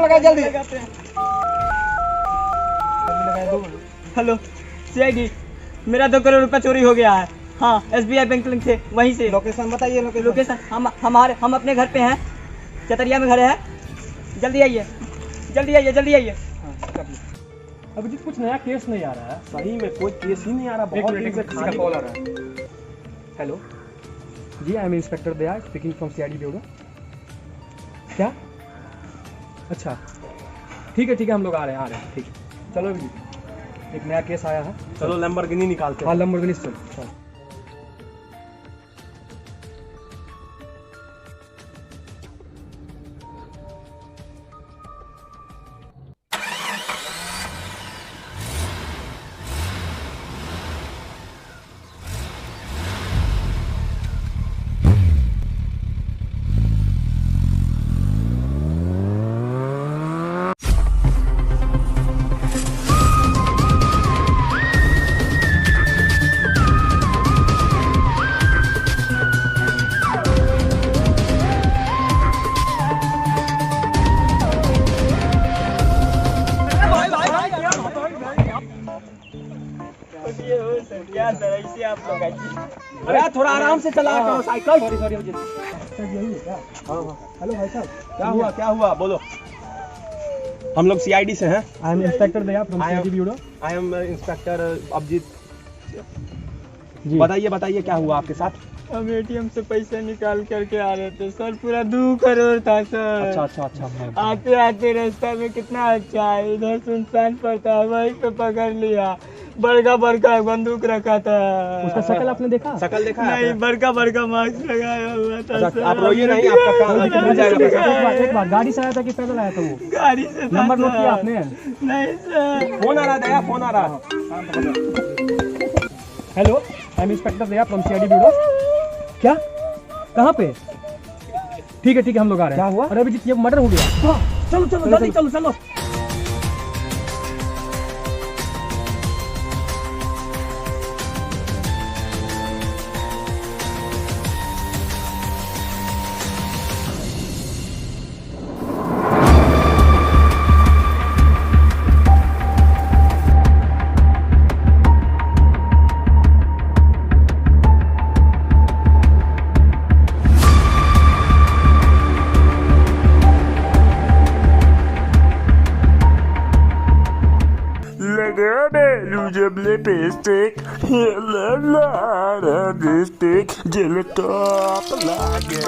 लगाए जल्दी। Hello CID, मेरा 2 करोड़ रुपया चोरी हो गया है। हाँ, SBI बैंक लिंक से, वहीं से। लोकेशन बताइए। लोकेशन हम अपने घर पे हैं, चतरिया में घर है। जल्दी आइए, जल्दी आइए, जल्दी आइए। अभिजीत कुछ नया केस नहीं आ रहा है। सही में कोई केस ही नहीं आ रहा, बहुत दिन से खाली कॉल आ रहा है। Hello ji, I am inspector Daya speaking from CID bureau. क्या? अच्छा, ठीक है, हम लोग आ रहे हैं, ठीक है। चलो अभिजीत, एक नया केस आया है। चलो लैम्बोर्गिनी निकालते हैं। हाँ, लैम्बोर्गिनी से चलो। क्या सर, ऐसे आप लोग अरे थोड़ा आराम से चला करो साइकिल। सॉरी अभिजीत, सर यही है क्या? हाँ। हेलो भाई साहब, क्या हुआ बोलो। हम लोग CID से हैं। I am inspector Daya from I am- CID bureau. I am inspector Abhijeet. जी, बताइए क्या हुआ आपके साथ। हम ATM से पैसे निकाल करके आ रहे थे सर, पूरा 2 करोड़ था सर। अच्छा। आते आते रास्ता में कितना अच्छा है, इधर सुनसान पड़ता है, वहीं पे पकड़ लिया। बड़का बंदूक रखा था। उसका शक्ल आपने देखा? शकल देखा है नहीं, आपने? बड़का मास्क लगाया हुआ था अच्छा, सर। आप रोइए नहीं, आपका काम मिल जाएगा पैसा। एक बार गाड़ी से आया था कि पैदल आया था वो? गाड़ी से था नंबर नोट सर। किया आपने? नहीं सर। फोन आ रहा है दया, फोन आ रहा है। Hello, I am inspector Daya from CID bureau. क्या? कहाँ पे? ठीक है, हम लोग आ रहे हैं। क्या हुआ? अरे अभिजीत, ये मर्डर हो गया। चलो जल्दी चलो। Lipstick, lipstick, jelly top like it.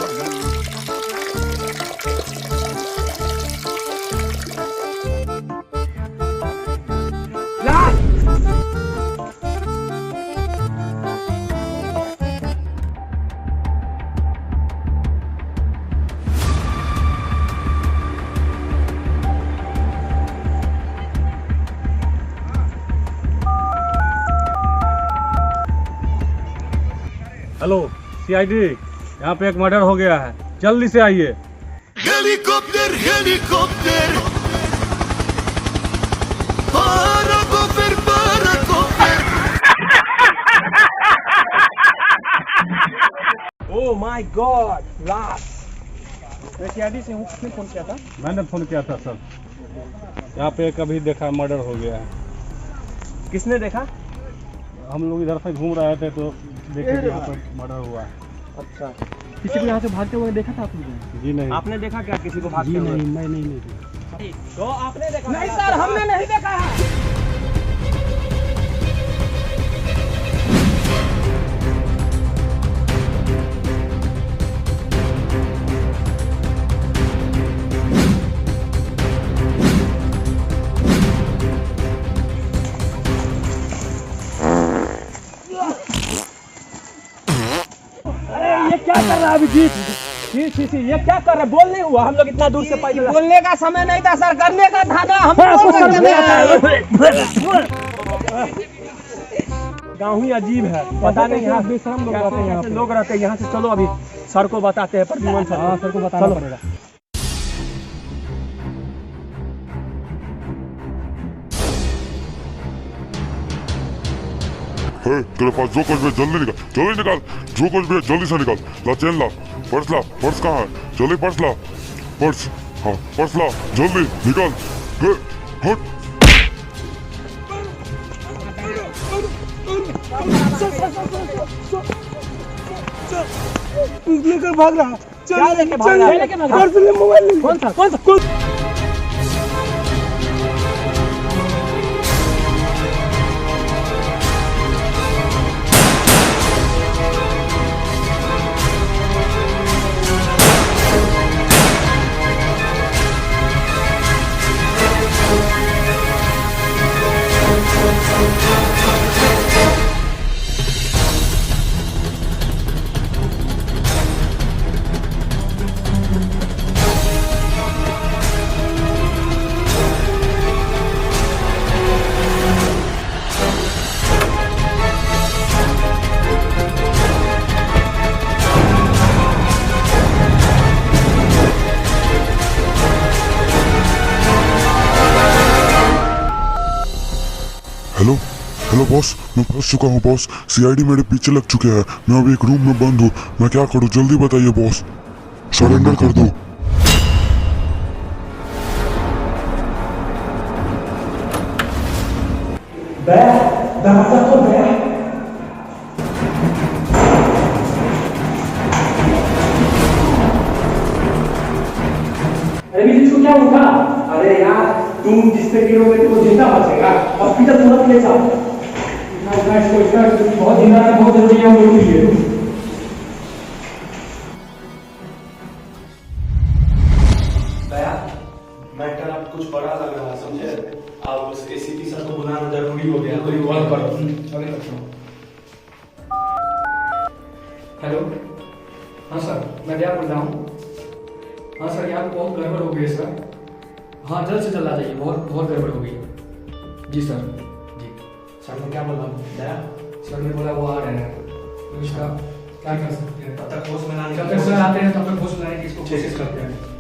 Hello CID, यहाँ पे एक मर्डर हो गया है, जल्दी से आइए। हेलीकॉप्टर हेलीकॉप्टर पैराकॉप्टर ओह माय गॉड, लाश। मैं CID से हूँ, किसने फोन किया था? मैंने फोन किया था सर, यहाँ पे एक अभी देखा मर्डर हो गया है। किसने देखा? हम लोग इधर से घूम रहे थे तो देखे कि यहाँ पर मर्डर हुआ है। अच्छा, किसी को यहाँ से भागते हुए देखा था आपने? जी नहीं। आपने देखा क्या किसी को भागते जी हुए? नहीं, मैं नहीं देखा। तो आपने देखा? नहीं सर, हमने नहीं देखा है। ये क्या कर रहा है अभिजीत? छी, ये क्या कर रहा है? बोल नहीं हुआ, हम लोग इतना दूर से पैदल। बोलने का समय नहीं था सर, करने का था ना। हम गाँव ही अजीब है, पता नहीं यहाँ बेशरम लोग रहते हैं, यहाँ पे लोग रहते हैं। यहाँ से चलो अभी सर को बताते हैं, प्रद्युमन सर। हाँ, सर को बताना पड़ेगा। तेरे पास जो कुछ भी जल्दी निकाल, जो कुछ भी है जल्दी से निकाल। ला चेन ला, पर्स कहाँ है? जल्दी पर्स ला, पर्स हाँ पर्स ला जल्दी निकल गुड हट लेकर भाग रहा क्या लेके भाग रहा है? पर्स ले मोबाइल कौन सा हेलो हेलो बॉस मैं फंस चुका हूँ बॉस सीआईडी मेरे पीछे लग चुके हैं मैं अभी एक रूम में बंद हूँ मैं क्या करूँ जल्दी बताइए बॉस सरेंडर कर दो दरवाजा खोल गया अरे भी इसको क्या हुआ? अरे यार तुम जिससे गिरोगे तो जिंदा बचेगा हॉस्पिटल तुरंत ले जाओ बहुत जिंदा है बहुत जरूरी है हम लोग के लिए मैटर अब कुछ बड़ा लग रहा है समझे अब उस एसीपी सर को बुलाना जरूरी हो गया तो कॉल करो हेलो हाँ सर मैं क्या बोल रहा हूँ हाँ सर यहाँ पे बहुत गड़बड़ हो गई है सर हाँ जल्द से जल्द आ जाइए बहुत बहुत गड़बड़ हो गई है जी सर जी सर ने क्या बोला दया सर ने बोला वो आ रहे हैं तो इसका क्या कर सकते हैं तब तक होश में लाने जब तक सर आते हैं तब तक होश में लाने की इसको कोशिश करते हैं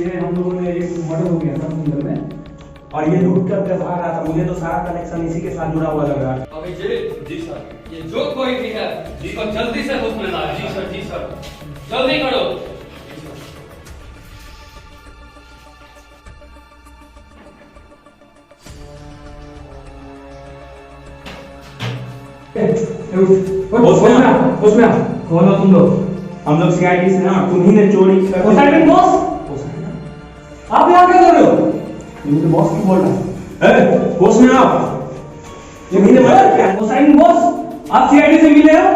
ये हम लोगों ने एक मर्डर हो गया था मुंबई में और ये लूट करके भाग रहा था मुझे तो सारा कनेक्शन इसी के साथ जुड़ा हुआ लग रहा है अभिजीत जी सर ये जो कोई भी है इसको जल्दी से होश में ला जी सर जल्दी करो उसमें कौन हो तुम लोग हम लोग सीआईडी से ना तुम्ही ने चोरी कर बॉस आप यहाँ क्या कर रहे हो ये मुझे बॉस क्यों बोल रहा है बॉस में आप ये मैंने मर्डर किया हुसैन बॉस आप सीआईडी से मिले हो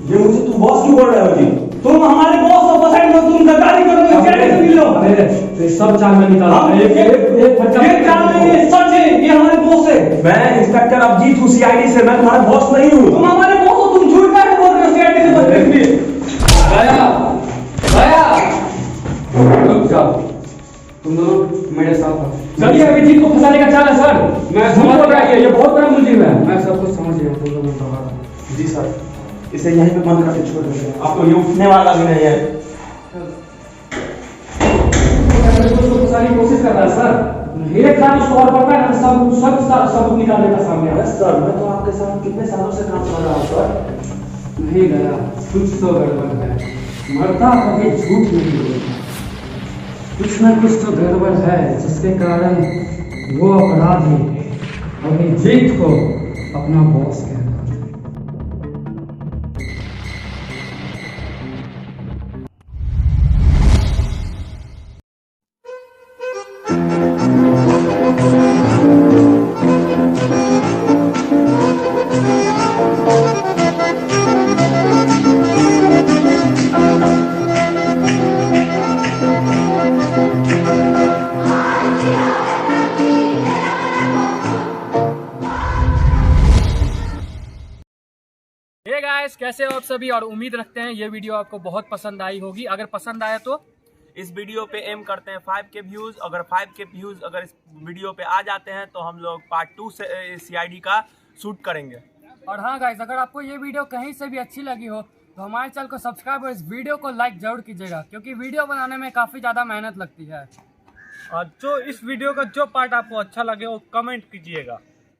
ये मुझे तुम बॉस क्यों बोल रहे हो जी तुम हमारे बॉस हो हुसैन हो तुम गद्दारी कर रहे हो सीआईडी से मिलो अरे तो सब चाल में निकालो एक चाल में ये सच है ये हमारे बॉस है मैं इंस्पेक्टर अभिजीत हूँ सीआईडी से मैं तुम्हारा बॉस नहीं हूँ तुम हमारे बॉस हो तुम झूठ काहे बोल रहे हो सीआईडी से बचने के लिए रुक जाओ तुम दोनों मेरे साथ चलिए अभिजीत को फंसाने का चाल है सर मैं समझ रहा है ये बहुत बड़ा मुलजिम है मैं सब कुछ समझ गया तुम लोगों को जी सर इसे यहीं पे बंद करके छोड़ देंगे आपको ये उठने वाला भी नहीं है उसको फंसाने की कोशिश कर रहा है सर एक हाथ उसको और पड़ता है सब निकालने का सामने है सर मैं तो आपके साथ कितने सालों से काम कर रहा हूँ सर नहीं गया कुछ तो गड़बड़ है मरता कभी झूठ नहीं बोलता कुछ ना कुछ तो गड़बड़ है जिसके कारण वो अपराधी अभिजीत को अपना बॉस कहता है हे गाइस, कैसे हो आप सभी? और उम्मीद रखते हैं ये वीडियो आपको बहुत पसंद आई होगी। अगर पसंद आया तो इस वीडियो पे एम करते हैं 5K व्यूज। अगर 5K व्यूज अगर इस वीडियो पे आ जाते हैं तो हम लोग पार्ट 2 से CID का शूट करेंगे। और हाँ गाइस, अगर आपको ये वीडियो कहीं से भी अच्छी लगी हो तो हमारे चैनल को सब्सक्राइब और इस वीडियो को लाइक जरूर कीजिएगा, क्योंकि वीडियो बनाने में काफ़ी ज़्यादा मेहनत लगती है। और जो इस वीडियो का जो पार्ट आपको अच्छा लगे वो कमेंट कीजिएगा।